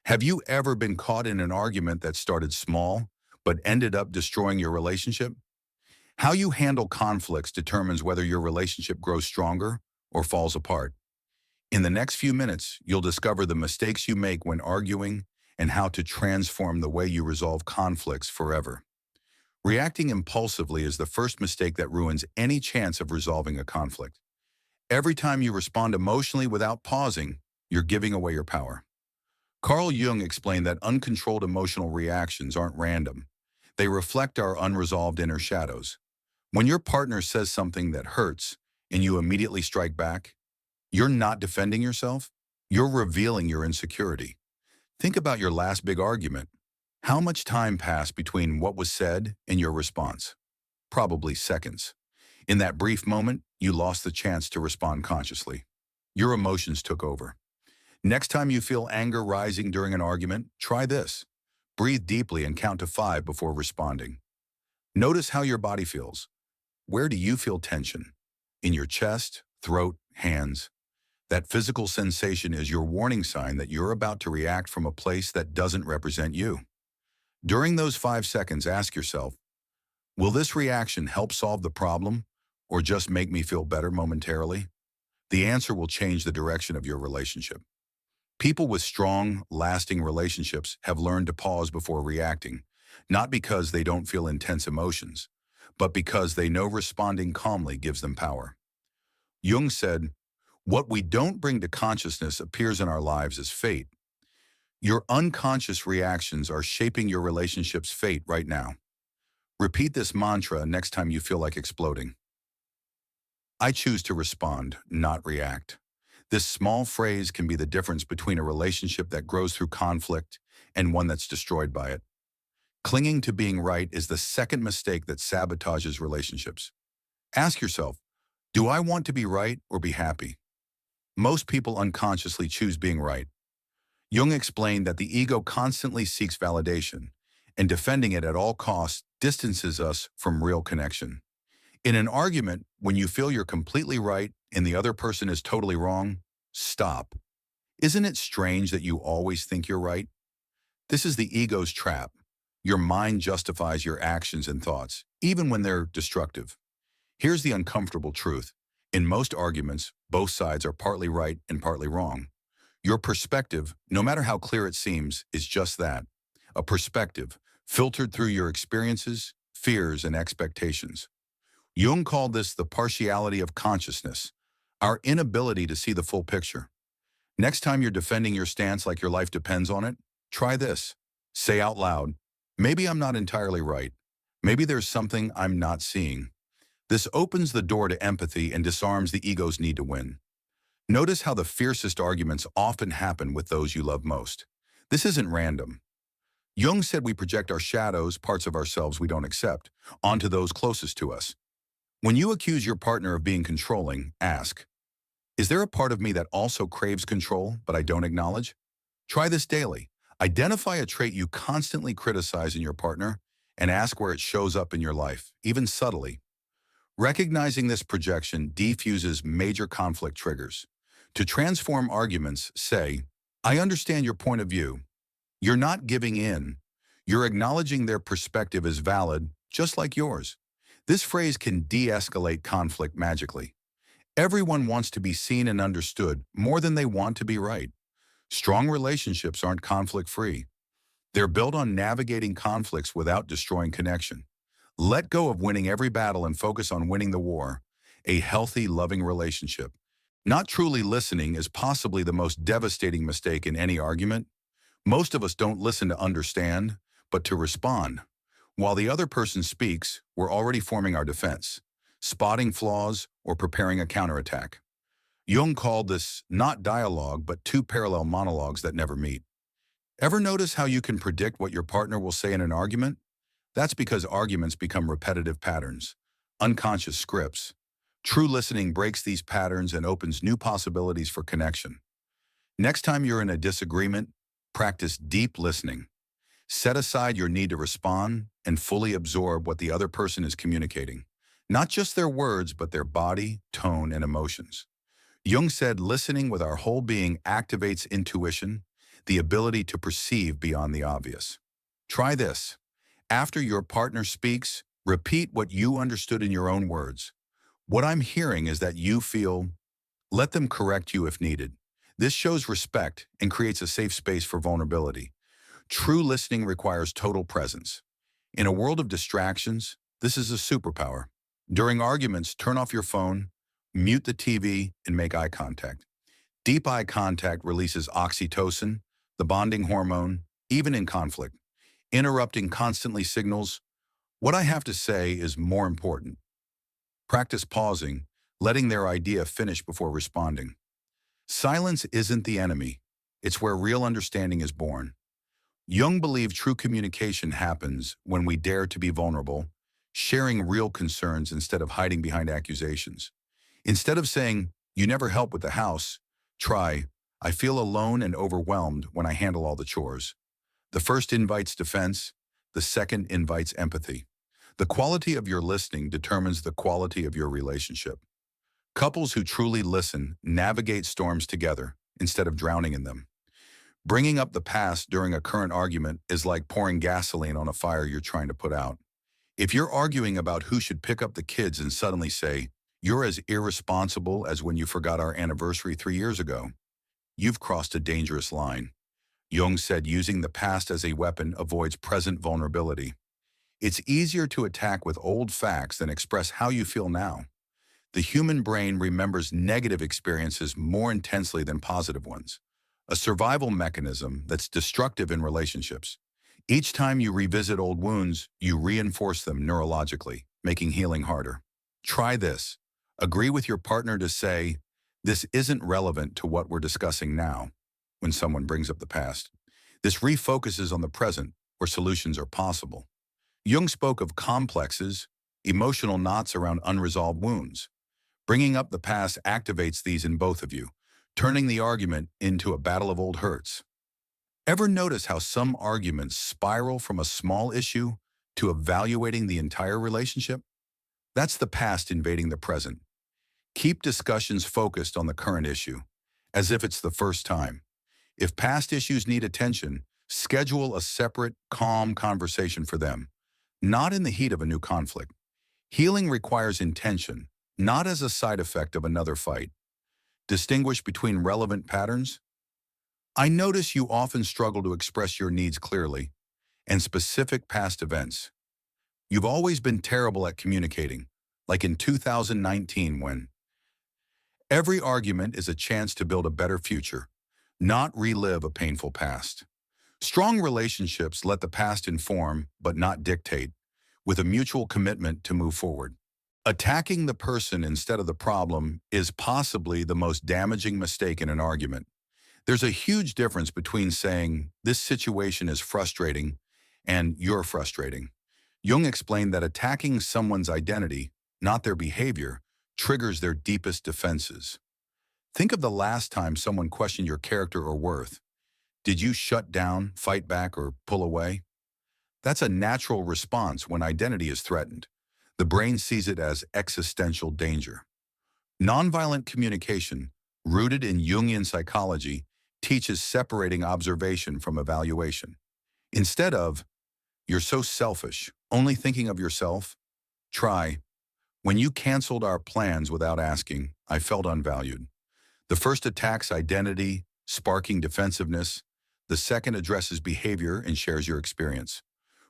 Have you ever been caught in an argument that started small, but ended up destroying your relationship? How you handle conflicts determines whether your relationship grows stronger or falls apart. In the next few minutes, you'll discover the mistakes you make when arguing and how to transform the way you resolve conflicts forever. Reacting impulsively is the first mistake that ruins any chance of resolving a conflict. Every time you respond emotionally without pausing, you're giving away your power. Carl Jung explained that uncontrolled emotional reactions aren't random. They reflect our unresolved inner shadows. When your partner says something that hurts and you immediately strike back, you're not defending yourself, you're revealing your insecurity. Think about your last big argument. How much time passed between what was said and your response? Probably seconds. In that brief moment, you lost the chance to respond consciously. Your emotions took over. Next time you feel anger rising during an argument, try this. Breathe deeply and count to 5 before responding. Notice how your body feels. Where do you feel tension? In your chest, throat, hands. That physical sensation is your warning sign that you're about to react from a place that doesn't represent you. During those 5 seconds, ask yourself, will this reaction help solve the problem or just make me feel better momentarily? The answer will change the direction of your relationship. People with strong, lasting relationships have learned to pause before reacting, not because they don't feel intense emotions, but because they know responding calmly gives them power. Jung said, "What we don't bring to consciousness appears in our lives as fate." Your unconscious reactions are shaping your relationship's fate right now. Repeat this mantra next time you feel like exploding. I choose to respond, not react. This small phrase can be the difference between a relationship that grows through conflict and one that's destroyed by it. Clinging to being right is the second mistake that sabotages relationships. Ask yourself, do I want to be right or be happy? Most people unconsciously choose being right. Jung explained that the ego constantly seeks validation, and defending it at all costs distances us from real connection. In an argument, when you feel you're completely right and the other person is totally wrong, stop. Isn't it strange that you always think you're right? This is the ego's trap. Your mind justifies your actions and thoughts, even when they're destructive. Here's the uncomfortable truth. In most arguments, both sides are partly right and partly wrong. Your perspective, no matter how clear it seems, is just that, a perspective filtered through your experiences, fears, and expectations. Jung called this the partiality of consciousness, our inability to see the full picture. Next time you're defending your stance like your life depends on it, try this. Say out loud, maybe I'm not entirely right. Maybe there's something I'm not seeing. This opens the door to empathy and disarms the ego's need to win. Notice how the fiercest arguments often happen with those you love most. This isn't random. Jung said we project our shadows, parts of ourselves we don't accept, onto those closest to us. When you accuse your partner of being controlling, ask, is there a part of me that also craves control, but I don't acknowledge? Try this daily. Identify a trait you constantly criticize in your partner and ask where it shows up in your life, even subtly. Recognizing this projection defuses major conflict triggers. To transform arguments, say, I understand your point of view. You're not giving in. You're acknowledging their perspective as valid, just like yours. This phrase can de-escalate conflict magically. Everyone wants to be seen and understood more than they want to be right. Strong relationships aren't conflict-free. They're built on navigating conflicts without destroying connection. Let go of winning every battle and focus on winning the war. A healthy, loving relationship. Not truly listening is possibly the most devastating mistake in any argument. Most of us don't listen to understand, but to respond. While the other person speaks, we're already forming our defense, spotting flaws or preparing a counterattack. Jung called this not dialogue, but two parallel monologues that never meet. Ever notice how you can predict what your partner will say in an argument? That's because arguments become repetitive patterns, unconscious scripts. True listening breaks these patterns and opens new possibilities for connection. Next time you're in a disagreement, practice deep listening. Set aside your need to respond and fully absorb what the other person is communicating. Not just their words, but their body, tone, and emotions. Jung said listening with our whole being activates intuition, the ability to perceive beyond the obvious. Try this. After your partner speaks, repeat what you understood in your own words. What I'm hearing is that you feel, let them correct you if needed. This shows respect and creates a safe space for vulnerability. True listening requires total presence. In a world of distractions, this is a superpower. During arguments, turn off your phone, mute the TV, and make eye contact. Deep eye contact releases oxytocin, the bonding hormone, even in conflict. Interrupting constantly signals, what I have to say is more important. Practice pausing, letting their idea finish before responding. Silence isn't the enemy. It's where real understanding is born. Jung believed true communication happens when we dare to be vulnerable, sharing real concerns instead of hiding behind accusations. Instead of saying, you never help with the house, try, I feel alone and overwhelmed when I handle all the chores. The first invites defense, the second invites empathy. The quality of your listening determines the quality of your relationship. Couples who truly listen navigate storms together instead of drowning in them. Bringing up the past during a current argument is like pouring gasoline on a fire you're trying to put out. If you're arguing about who should pick up the kids and suddenly say, you're as irresponsible as when you forgot our anniversary 3 years ago, you've crossed a dangerous line. Jung said using the past as a weapon avoids present vulnerability. It's easier to attack with old facts than express how you feel now. The human brain remembers negative experiences more intensely than positive ones, a survival mechanism that's destructive in relationships. Each time you revisit old wounds, you reinforce them neurologically, making healing harder. Try this. Agree with your partner to say, this isn't relevant to what we're discussing now, when someone brings up the past. This refocuses on the present, where solutions are possible. Jung spoke of complexes, emotional knots around unresolved wounds. Bringing up the past activates these in both of you, turning the argument into a battle of old hurts. Ever notice how some arguments spiral from a small issue to evaluating the entire relationship? That's the past invading the present. Keep discussions focused on the current issue, as if it's the first time. If past issues need attention, schedule a separate, calm conversation for them, not in the heat of a new conflict. Healing requires intention, not as a side effect of another fight. Distinguish between relevant patterns. I notice you often struggle to express your needs clearly, and specific past events. You've always been terrible at communicating, like in 2019 when every argument is a chance to build a better future, not relive a painful past. Strong relationships let the past inform, but not dictate, with a mutual commitment to move forward. Attacking the person instead of the problem is possibly the most damaging mistake in an argument. There's a huge difference between saying, this situation is frustrating, and you're frustrating. Jung explained that attacking someone's identity, not their behavior, triggers their deepest defenses. Think of the last time someone questioned your character or worth. Did you shut down, fight back, or pull away? That's a natural response when identity is threatened. The brain sees it as existential danger. Nonviolent communication, rooted in Jungian psychology, teaches separating observation from evaluation. Instead of, you're so selfish, only thinking of yourself, try, when you canceled our plans without asking, I felt unvalued. The first attacks identity, sparking defensiveness. The second addresses behavior and shares your experience.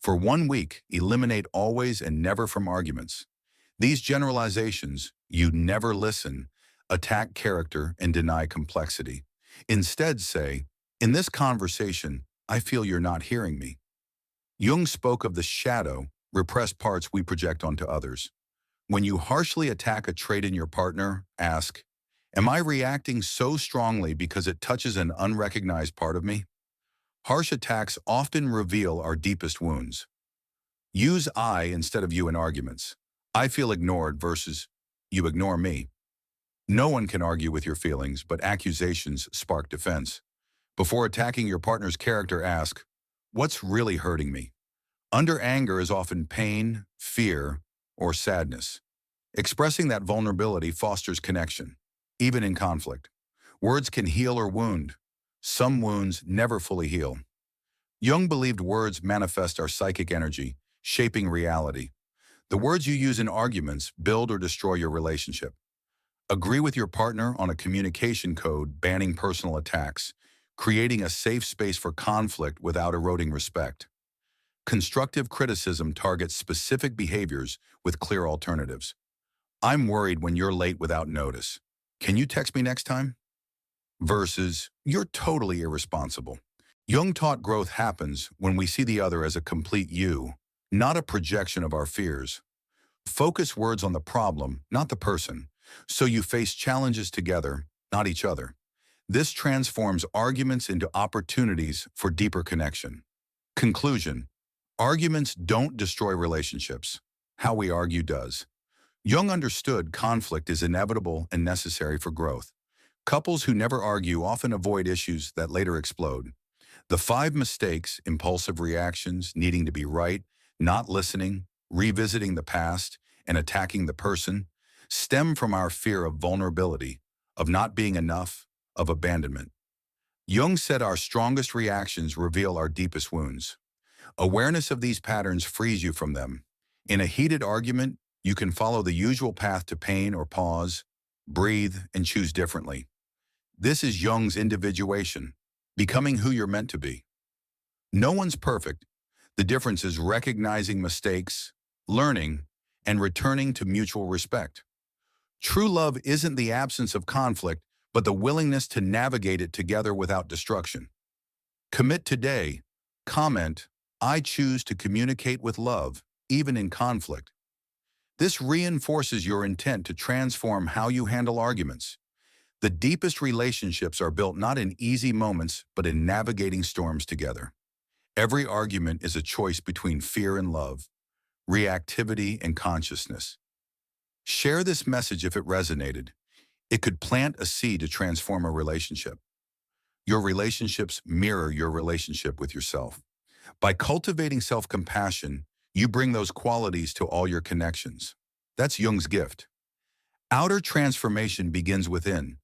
For 1 week, eliminate always and never from arguments. These generalizations, you never listen, attack character and deny complexity. Instead say, in this conversation, I feel you're not hearing me. Jung spoke of the shadow, repressed parts we project onto others. When you harshly attack a trait in your partner, ask, am I reacting so strongly because it touches an unrecognized part of me? Harsh attacks often reveal our deepest wounds. Use I instead of you in arguments. I feel ignored versus you ignore me. No one can argue with your feelings, but accusations spark defense. Before attacking your partner's character, ask, what's really hurting me? Under anger is often pain, fear, or sadness. Expressing that vulnerability fosters connection, even in conflict. Words can heal or wound. Some wounds never fully heal. Jung believed words manifest our psychic energy, shaping reality. The words you use in arguments build or destroy your relationship. Agree with your partner on a communication code banning personal attacks, creating a safe space for conflict without eroding respect. Constructive criticism targets specific behaviors with clear alternatives. I'm worried when you're late without notice. Can you text me next time? Versus, you're totally irresponsible. Jung taught growth happens when we see the other as a complete you, not a projection of our fears. Focus words on the problem, not the person, so you face challenges together, not each other. This transforms arguments into opportunities for deeper connection. Conclusion: arguments don't destroy relationships. How we argue does. Jung understood conflict is inevitable and necessary for growth. Couples who never argue often avoid issues that later explode. The 5 mistakes, impulsive reactions, needing to be right, not listening, revisiting the past, and attacking the person, stem from our fear of vulnerability, of not being enough, of abandonment. Jung said our strongest reactions reveal our deepest wounds. Awareness of these patterns frees you from them. In a heated argument, you can follow the usual path to pain or pause, breathe, and choose differently. This is Jung's individuation, becoming who you're meant to be. No one's perfect. The difference is recognizing mistakes, learning, and returning to mutual respect. True love isn't the absence of conflict, but the willingness to navigate it together without destruction. Commit today. Comment, I choose to communicate with love, even in conflict. This reinforces your intent to transform how you handle arguments. The deepest relationships are built not in easy moments, but in navigating storms together. Every argument is a choice between fear and love, reactivity and consciousness. Share this message if it resonated. It could plant a seed to transform a relationship. Your relationships mirror your relationship with yourself. By cultivating self-compassion, you bring those qualities to all your connections. That's Jung's gift. Outer transformation begins within.